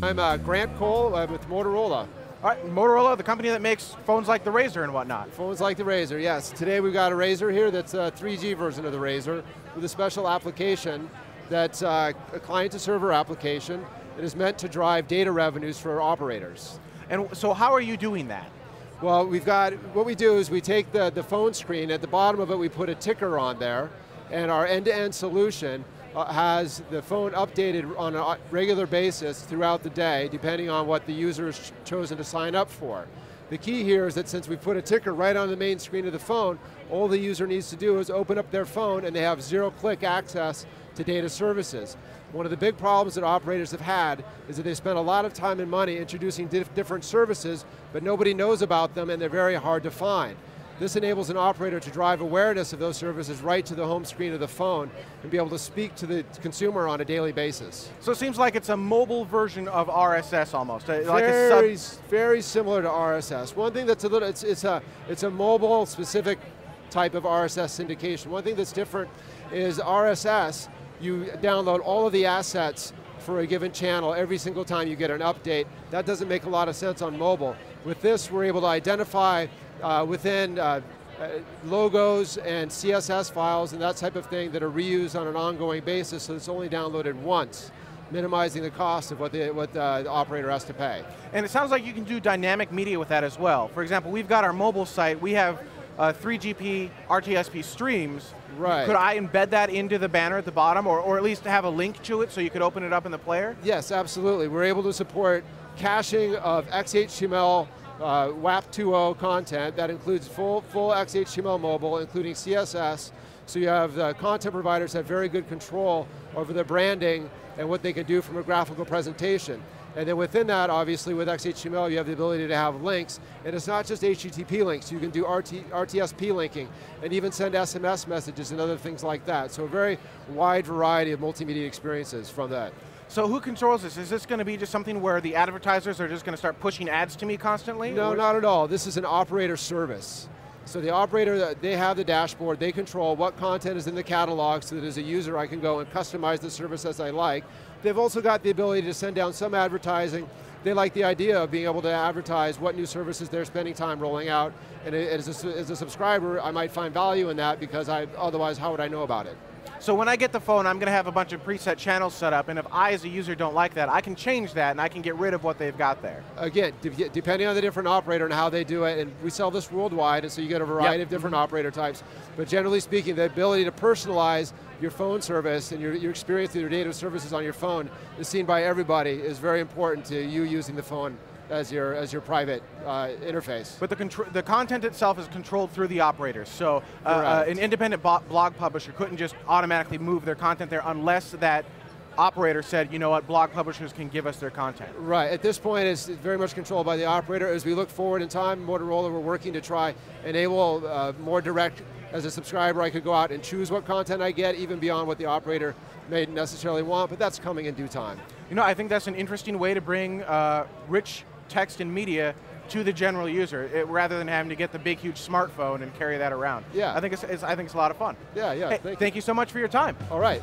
I'm Grant Cole with Motorola. All right, Motorola, the company that makes phones like the Razr and whatnot. Phones like the Razr, yes. Today we've got a Razr here that's a 3G version of the Razr with a special application that's a client-to-server application that is meant to drive data revenues for operators. And so how are you doing that? Well, what we do is we take the phone screen, at the bottom of it we put a ticker on there, and our end-to-end solution has the phone updated on a regular basis throughout the day, depending on what the user has chosen to sign up for. The key here is that since we put a ticker right on the main screen of the phone, all the user needs to do is open up their phone and they have zero-click access to data services. One of the big problems that operators have had is that they spend a lot of time and money introducing different services, but nobody knows about them and they're very hard to find. This enables an operator to drive awareness of those services right to the home screen of the phone and be able to speak to the consumer on a daily basis. So it seems like it's a mobile version of RSS almost. Very similar to RSS. One thing that's a little, it's a mobile specific type of RSS syndication. One thing that's different is RSS, you download all of the assets for a given channel every single time you get an update. That doesn't make a lot of sense on mobile. With this, we're able to identify within logos and CSS files and that type of thing that are reused on an ongoing basis, so it's only downloaded once, minimizing the cost of what the operator has to pay. And it sounds like you can do dynamic media with that as well. For example, we've got our mobile site, we have 3GP RTSP streams. Right. Could I embed that into the banner at the bottom, or at least have a link to it so you could open it up in the player? Yes, absolutely. We're able to support caching of XHTML WAP 2.0 content that includes full XHTML mobile, including CSS, so you have the content providers have very good control over their branding and what they can do from a graphical presentation. And then within that, obviously, with XHTML, you have the ability to have links, and it's not just HTTP links, you can do RTSP linking, and even send SMS messages and other things like that. So a very wide variety of multimedia experiences from that. So who controls this? Is this going to be just something where the advertisers are just going to start pushing ads to me constantly? No, not at all. This is an operator service. So the operator, they have the dashboard, they control what content is in the catalog so that as a user I can go and customize the service as I like. They've also got the ability to send down some advertising. They like the idea of being able to advertise what new services they're spending time rolling out, and as a subscriber, I might find value in that because otherwise how would I know about it? So when I get the phone, I'm going to have a bunch of preset channels set up, and if I as a user don't like that, I can change that and I can get rid of what they've got there. Again, depending on the different operator and how they do it, and we sell this worldwide, and so you get a variety of different operator types, but generally speaking, the ability to personalize your phone service and your experience with your data services on your phone is seen by everybody, is very important to you using the phone as your private interface. But the content itself is controlled through the operators, so an independent blog publisher couldn't just automatically move their content there unless that operator said, you know what, blog publishers can give us their content. Right, at this point it's very much controlled by the operator. As we look forward in time, Motorola, we're working to try enable more direct, as a subscriber I could go out and choose what content I get, even beyond what the operator may necessarily want, but that's coming in due time. You know, I think that's an interesting way to bring rich text and media to the general user, rather than having to get the big, huge smartphone and carry that around. Yeah. I think it's a lot of fun. Yeah, yeah. Hey, thank you so much for your time. All right.